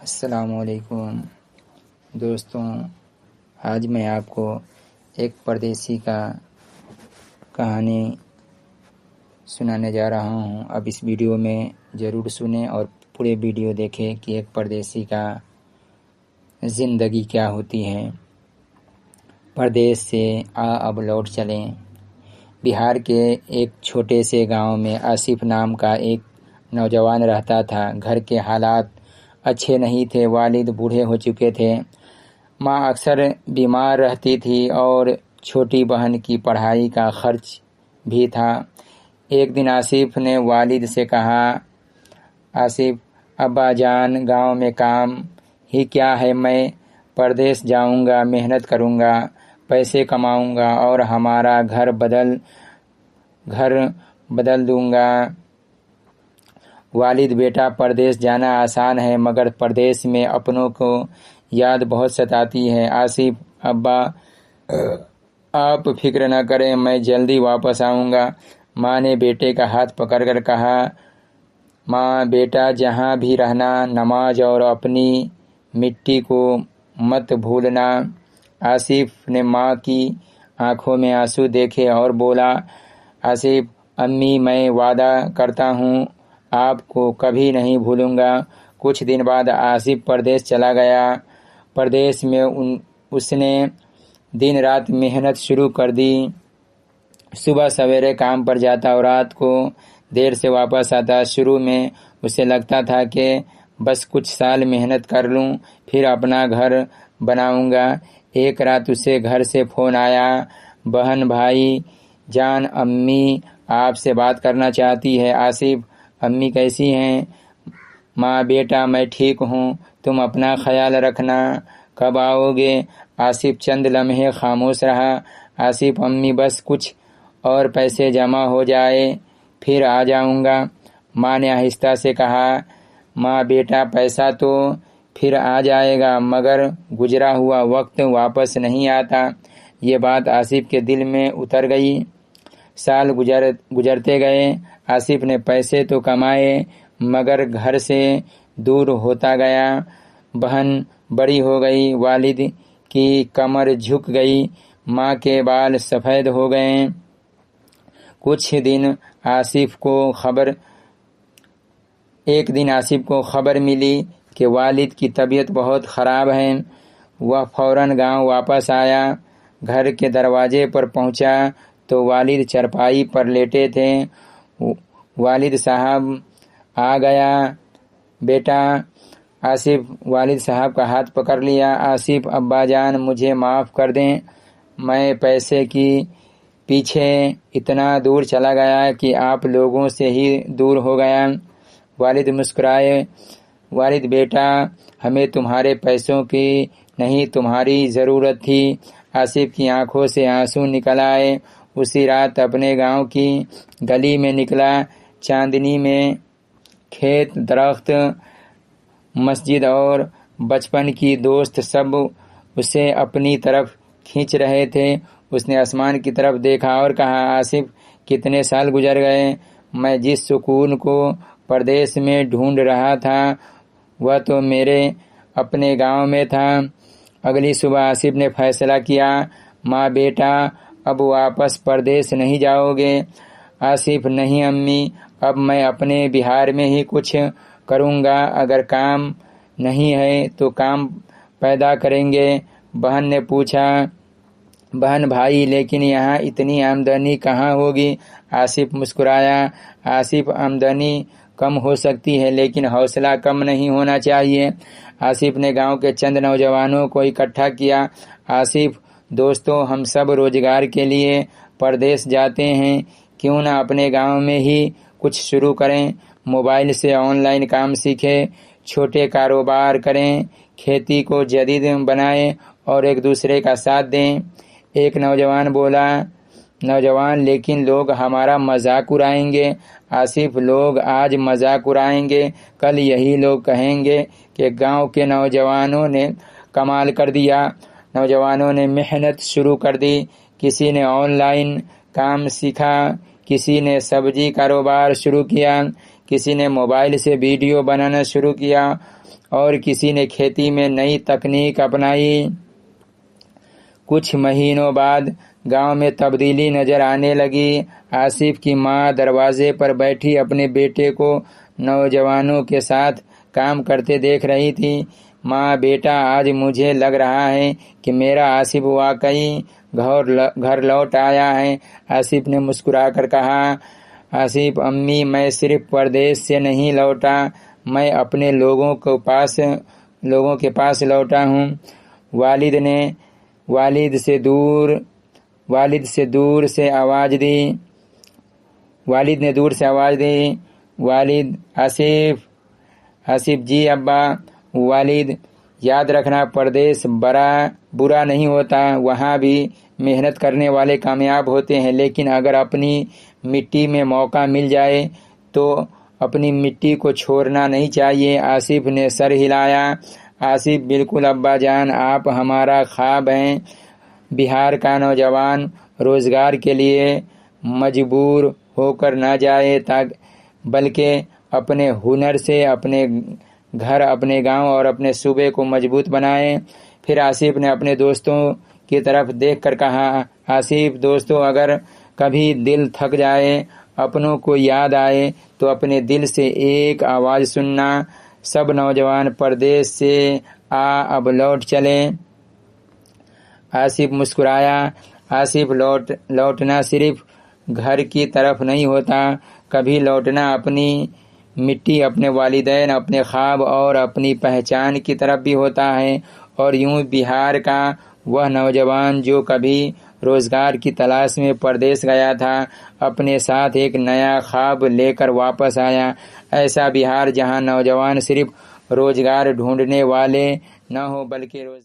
السلام علیکم دوستوں، آج میں آپ کو ایک پردیسی کا کہانی سنانے جا رہا ہوں۔ اب اس ویڈیو میں ضرور سنیں اور پورے ویڈیو دیکھیں کہ ایک پردیسی کا زندگی کیا ہوتی ہے۔ پردیس سے اب لوٹ چلیں۔ بہار کے ایک چھوٹے سے گاؤں میں آصف نام کا ایک نوجوان رہتا تھا۔ گھر کے حالات اچھے نہیں تھے، والد بوڑھے ہو چکے تھے، ماں اکثر بیمار رہتی تھی اور چھوٹی بہن کی پڑھائی کا خرچ بھی تھا۔ ایک دن آصف نے والد سے کہا، آصف ابا جان، گاؤں میں کام ہی کیا ہے، میں پردیس جاؤں گا، محنت کروں گا، پیسے کماؤں گا اور ہمارا گھر بدل دوں گا۔ والد، بیٹا پردیس جانا آسان ہے مگر پردیس میں اپنوں کو یاد بہت ستاتی ہے۔ آصف، ابا آپ فکر نہ کریں، میں جلدی واپس آؤں گا۔ ماں نے بیٹے کا ہاتھ پکڑ کر کہا، ماں بیٹا جہاں بھی رہنا، نماز اور اپنی مٹی کو مت بھولنا۔ آصف نے ماں کی آنکھوں میں آنسو دیکھے اور بولا، آصف امی، میں وعدہ کرتا ہوں آپ کو کبھی نہیں بھولوں گا۔ کچھ دن بعد آصف پردیس چلا گیا۔ پردیس میں اس نے دن رات محنت شروع کر دی۔ صبح سویرے کام پر جاتا اور رات کو دیر سے واپس آتا۔ شروع میں اسے لگتا تھا کہ بس کچھ سال محنت کر لوں پھر اپنا گھر بناؤں گا۔ ایک رات اسے گھر سے فون آیا، بہن بھائی جان، امی آپ سے بات کرنا چاہتی ہے۔ آصف، امی کیسی ہیں؟ ماں، بیٹا میں ٹھیک ہوں، تم اپنا خیال رکھنا، کب آؤ گے؟ آصف چند لمحے خاموش رہا۔ آصف، امی بس کچھ اور پیسے جمع ہو جائے پھر آ جاؤں گا۔ ماں نے آہستہ سے کہا، ماں بیٹا پیسہ تو پھر آ جائے گا مگر گزرا ہوا وقت واپس نہیں آتا۔ یہ بات آصف کے دل میں اتر گئی۔ سال گزرتے گئے۔ آصف نے پیسے تو کمائے مگر گھر سے دور ہوتا گیا۔ بہن بڑی ہو گئی، والد کی کمر جھک گئی، ماں کے بال سفید ہو گئے۔ ایک دن آصف کو خبر ملی کہ والد کی طبیعت بہت خراب ہے۔ وہ فوراً گاؤں واپس آیا۔ گھر کے دروازے پر پہنچا تو والد چارپائی پر لیٹے تھے۔ والد صاحب آ گیا بیٹا۔ آصف والد صاحب کا ہاتھ پکڑ لیا۔ آصف، ابا جان مجھے معاف کر دیں، میں پیسے کی پیچھے اتنا دور چلا گیا کہ آپ لوگوں سے ہی دور ہو گیا۔ والد مسکرائے، والد بیٹا ہمیں تمہارے پیسوں کی نہیں تمہاری ضرورت تھی۔ آصف کی آنکھوں سے آنسو نکل آئے۔ اسی رات اپنے گاؤں کی گلی میں نکلا۔ چاندنی میں کھیت، درخت، مسجد اور بچپن کی دوست سب اسے اپنی طرف کھینچ رہے تھے۔ اس نے آسمان کی طرف دیکھا اور کہا، آصف کتنے سال گزر گئے، میں جس سکون کو پردیس میں ڈھونڈ رہا تھا وہ تو میرے اپنے گاؤں میں تھا۔ اگلی صبح آصف نے فیصلہ کیا، ماں بیٹا اب واپس پردیس نہیں جاؤ گے؟ آصف، نہیں امی، اب میں اپنے بہار میں ہی کچھ کروں گا، اگر کام نہیں ہے تو کام پیدا کریں گے۔ بہن نے پوچھا، بہن بھائی لیکن یہاں اتنی آمدنی کہاں ہوگی؟ آصف مسکرایا، آصف آمدنی کم ہو سکتی ہے لیکن حوصلہ کم نہیں ہونا چاہیے۔ آصف نے گاؤں کے چند نوجوانوں کو اکٹھا کیا۔ آصف دوستو، ہم سب روزگار کے لیے پردیس جاتے ہیں، کیوں نہ اپنے گاؤں میں ہی کچھ شروع کریں؟ موبائل سے آن لائن کام سیکھیں، چھوٹے کاروبار کریں، کھیتی کو جدید بنائیں اور ایک دوسرے کا ساتھ دیں۔ ایک نوجوان بولا، نوجوان لیکن لوگ ہمارا مذاق اڑائیں گے۔ آصف، لوگ آج مذاق اڑائیں گے، کل یہی لوگ کہیں گے کہ گاؤں کے نوجوانوں نے کمال کر دیا۔ نوجوانوں نے محنت شروع کر دی، کسی نے آن لائن کام سیکھا، کسی نے سبزی کاروبار شروع کیا، کسی نے موبائل سے ویڈیو بنانا شروع کیا اور کسی نے کھیتی میں نئی تکنیک اپنائی۔ کچھ مہینوں بعد گاؤں میں تبدیلی نظر آنے لگی۔ آصف کی ماں دروازے پر بیٹھی اپنے بیٹے کو نوجوانوں کے ساتھ کام کرتے دیکھ رہی تھی۔ ماں، بیٹا، آج مجھے لگ رہا ہے کہ میرا آصف واقعی گھر لوٹ آیا ہے۔ آصف نے مسکرا کر کہا۔ آصف: امی، میں صرف پردیس سے نہیں لوٹا، میں اپنے لوگوں کے پاس لوٹا ہوں۔ والد نے دور سے آواز دی۔ والد: آصف: جی ابا۔ والد: یاد رکھنا، پردیس برا نہیں ہوتا، وہاں بھی محنت کرنے والے کامیاب ہوتے ہیں، لیکن اگر اپنی مٹی میں موقع مل جائے تو اپنی مٹی کو چھوڑنا نہیں چاہیے۔ آصف نے سر ہلایا۔ آصف: بالکل ابا جان، آپ ہمارا خواب ہیں۔ بہار کا نوجوان روزگار کے لیے مجبور ہو کر نہ جائے، بلکہ اپنے ہنر سے اپنے گھر، اپنے گاؤں اور اپنے صوبے کو مضبوط بنائے۔ پھر آصف نے اپنے دوستوں کی طرف دیکھ کر کہا۔ آصف: دوستو، اگر کبھی دل تھک جائے، اپنوں کو یاد آئے تو اپنے دل سے ایک آواز سننا، سب نوجوان پردیس سے اب لوٹ چلیں۔ آصف مسکرایا۔ آصف: لوٹنا صرف گھر کی طرف نہیں ہوتا، کبھی لوٹنا اپنی مٹی، اپنے والدین، اپنے خواب اور اپنی پہچان کی طرف بھی ہوتا ہے۔ اور یوں بہار کا وہ نوجوان جو کبھی روزگار کی تلاش میں پردیس گیا تھا، اپنے ساتھ ایک نیا خواب لے کر واپس آیا۔ ایسا بہار جہاں نوجوان صرف روزگار ڈھونڈنے والے نہ ہوں بلکہ